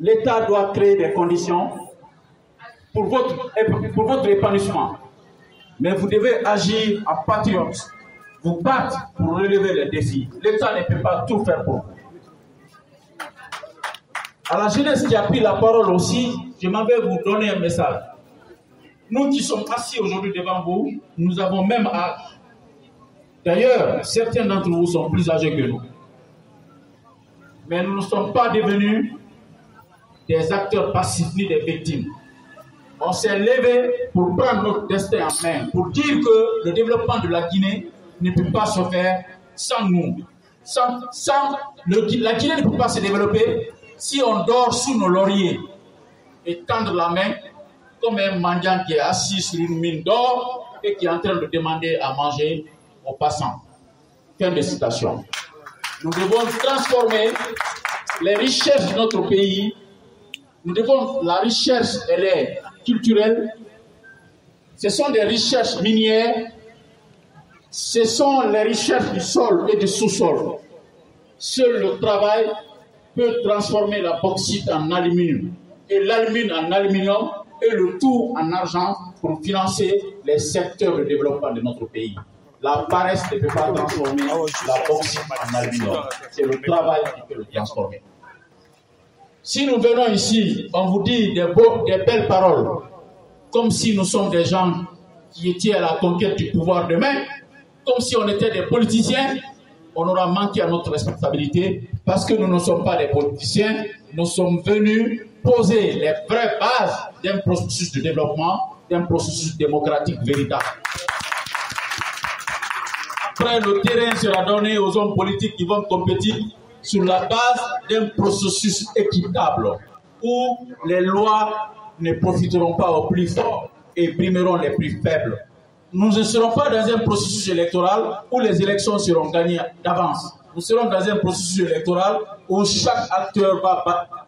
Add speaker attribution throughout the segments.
Speaker 1: l'État doit créer des conditions pour votre épanouissement. Mais vous devez agir en patriote, vous battre pour relever les défis. L'État ne peut pas tout faire pour vous. À la jeunesse qui a pris la parole aussi, je m'en vais vous donner un message. Nous qui sommes assis aujourd'hui devant vous, nous avons même âge. D'ailleurs, certains d'entre vous sont plus âgés que nous. Mais nous ne sommes pas devenus des acteurs passifs ni des victimes. On s'est levé pour prendre notre destin en main, pour dire que le développement de la Guinée ne peut pas se faire sans nous. La Guinée ne peut pas se développer si on dort sous nos lauriers et tendre la main comme un mendiant qui est assis sur une mine d'or et qui est en train de demander à manger aux passants. Fin de citation. Nous devons transformer les richesses de notre pays. La richesse, elle est culturelle. Ce sont des richesses minières. Ce sont les richesses du sol et du sous-sol. Seul le travail peut transformer la bauxite en aluminium et l'aluminium en aluminium et le tout en argent pour financer les secteurs de développement de notre pays. La paresse ne peut pas transformer la bauxite en aluminium. C'est le travail qui peut le transformer. Si nous venons ici, on vous dit des belles paroles, comme si nous sommes des gens qui étaient à la conquête du pouvoir demain, comme si on était des politiciens, on aura manqué à notre responsabilité parce que nous ne sommes pas des politiciens, nous sommes venus poser les vraies bases d'un processus de développement, d'un processus démocratique véritable. Après, le terrain sera donné aux hommes politiques qui vont compétir sur la base d'un processus équitable où les lois ne profiteront pas aux plus forts et primeront les plus faibles. Nous ne serons pas dans un processus électoral où les élections seront gagnées d'avance. Nous serons dans un processus électoral où chaque acteur va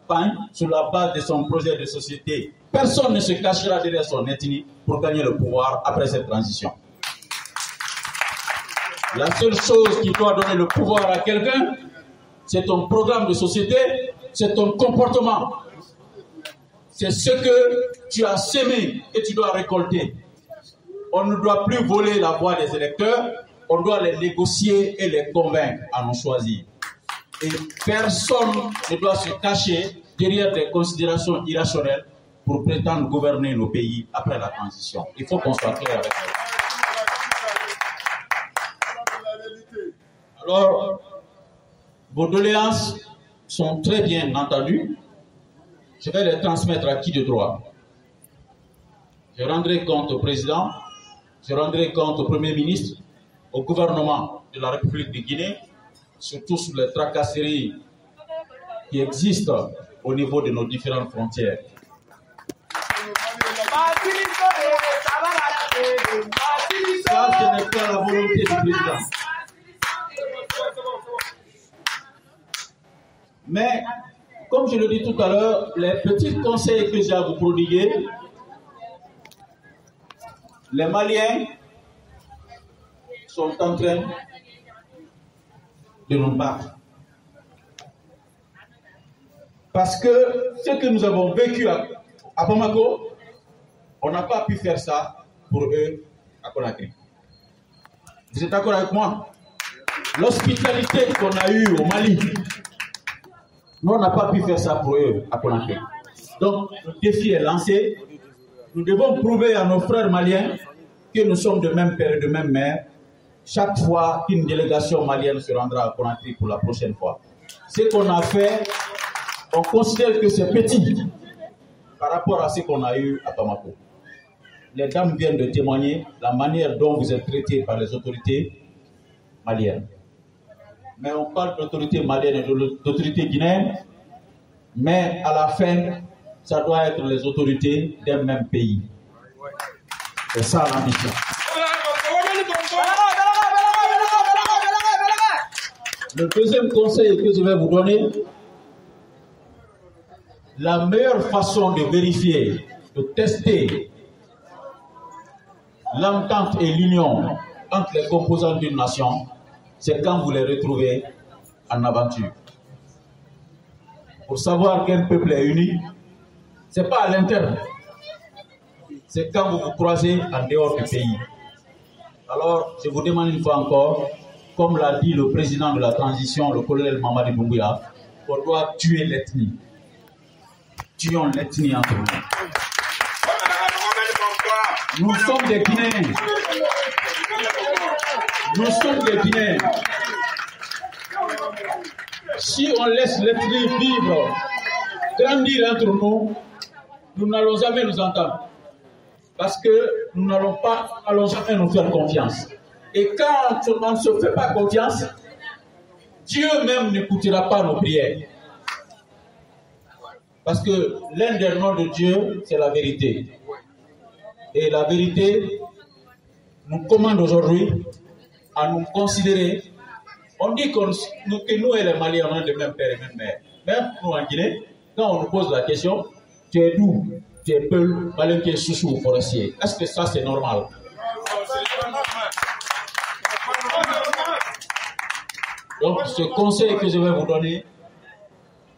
Speaker 1: peindre sur la base de son projet de société. Personne ne se cachera derrière son ethnie pour gagner le pouvoir après cette transition. La seule chose qui doit donner le pouvoir à quelqu'un, c'est ton programme de société, c'est ton comportement. C'est ce que tu as sémé et tu dois récolter. On ne doit plus voler la voix des électeurs, on doit les négocier et les convaincre à nous choisir. Et personne ne doit se cacher derrière des considérations irrationnelles pour prétendre gouverner nos pays après la transition. Il faut qu'on soit clair avec ça. Alors, vos doléances sont très bien entendues. Je vais les transmettre à qui de droit. Je rendrai compte au président, je rendrai compte au Premier ministre, au gouvernement de la République de Guinée, surtout sur les tracasseries qui existent au niveau de nos différentes frontières. Ça, ce n'est pas la volonté du président. Mais, comme je le dis tout à l'heure, les petits conseils que j'ai à vous prodiguer, les Maliens sont en train de nous battre. Parce que ce que nous avons vécu à Bamako, on n'a pas pu faire ça pour eux à Conakry. Vous êtes d'accord avec moi? L'hospitalité qu'on a eue au Mali, nous, on n'a pas pu faire ça pour eux à Conakry. Donc, le défi est lancé. Nous devons prouver à nos frères maliens que nous sommes de même père et de même mère chaque fois qu'une délégation malienne se rendra à Conakry pour la prochaine fois. Ce qu'on a fait, on considère que c'est petit par rapport à ce qu'on a eu à Bamako. Les dames viennent de témoigner la manière dont vous êtes traités par les autorités maliennes. Mais on parle d'autorité malienne et d'autorité guinéenne, mais à la fin, ça doit être les autorités d'un même pays. C'est ça l'ambition. Le deuxième conseil que je vais vous donner, la meilleure façon de vérifier, de tester l'entente et l'union entre les composants d'une nation, c'est quand vous les retrouvez en aventure. pour savoir quel peuple est uni, ce n'est pas à l'interne. C'est quand vous vous croisez en dehors du pays. Alors, je vous demande une fois encore, comme l'a dit le président de la transition, le colonel Mamadi Doumbouya, on doit tuer l'ethnie. Tuons l'ethnie entre nous. Nous sommes des Guinéens. Nous sommes des Guinéens. Si on laisse l'ethnie vivre, grandir entre nous, nous n'allons jamais nous entendre. Parce que nous n'allons jamais nous faire confiance. Et quand on ne se fait pas confiance, Dieu même n'écoutera pas nos prières. Parce que l'un des noms de Dieu, c'est la vérité. Et la vérité nous commande aujourd'hui à nous considérer. On dit que nous et les Maliens, on a le même père et même mère. Même nous en Guinée, quand on nous pose la question, tu es d'où? Tu es Peul, Malien, tu es Soussou ou Forestier. Est-ce que ça c'est normal? Donc ce conseil que je vais vous donner,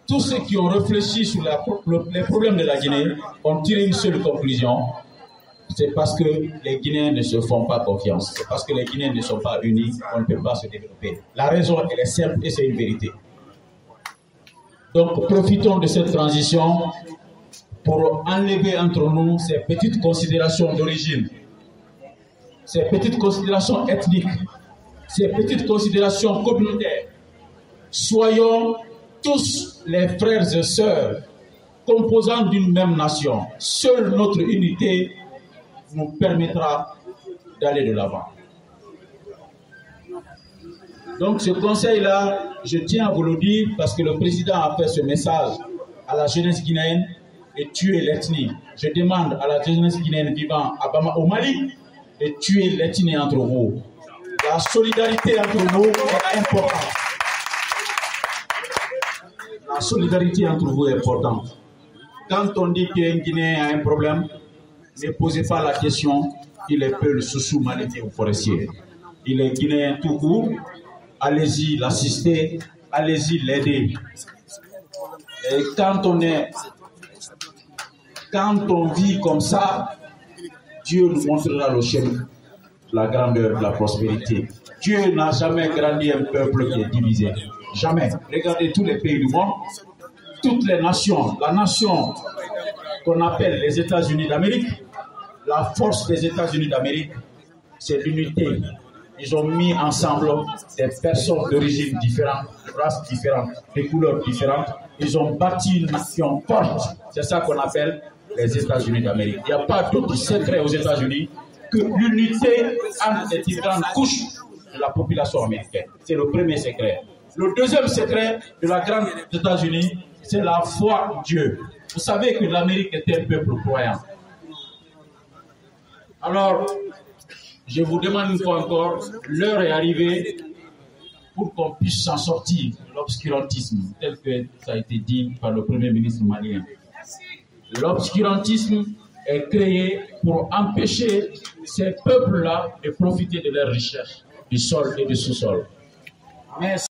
Speaker 1: tous ceux qui ont réfléchi sur les problèmes de la Guinée ont tiré une seule conclusion. C'est parce que les Guinéens ne se font pas confiance. C'est parce que les Guinéens ne sont pas unis qu'on ne peut pas se développer. La raison, elle est simple et c'est une vérité. Donc, profitons de cette transition pour enlever entre nous ces petites considérations d'origine, ces petites considérations ethniques, ces petites considérations communautaires. Soyons tous les frères et sœurs composants d'une même nation. Seule notre unité nous permettra d'aller de l'avant. Donc ce conseil-là, je tiens à vous le dire parce que le président a fait ce message à la jeunesse guinéenne de tuer l'ethnie. Je demande à la jeunesse guinéenne vivant au Mali de tuer l'ethnie entre vous. La solidarité entre vous est importante. La solidarité entre vous est importante. Quand on dit qu'un Guinéen a un problème, ne posez pas la question, il est Peul, Soussou, Malien ou Forestier. Il est Guinéen tout court. Allez-y l'assister, allez-y l'aider. Et quand on vit comme ça, Dieu nous montrera le chemin, la grandeur, la prospérité. Dieu n'a jamais grandi un peuple qui est divisé. Jamais. Regardez tous les pays du monde, toutes les nations. La nation qu'on appelle les États-Unis d'Amérique, la force des États-Unis d'Amérique, c'est l'unité. Ils ont mis ensemble des personnes d'origine différente, de races différentes, de couleurs différentes. Ils ont bâti une nation forte. C'est ça qu'on appelle les États-Unis d'Amérique. Il n'y a pas d'autre secret aux États-Unis que l'unité entre les différentes couches de la population américaine. C'est le premier secret. Le deuxième secret de la grande États-Unis, c'est la foi en Dieu. Vous savez que l'Amérique est un peuple croyant. Alors, je vous demande une fois encore, l'heure est arrivée pour qu'on puisse s'en sortir de l'obscurantisme, tel que ça a été dit par le Premier ministre malien. L'obscurantisme est créé pour empêcher ces peuples-là de profiter de leurs richesses, du sol et du sous-sol. Mais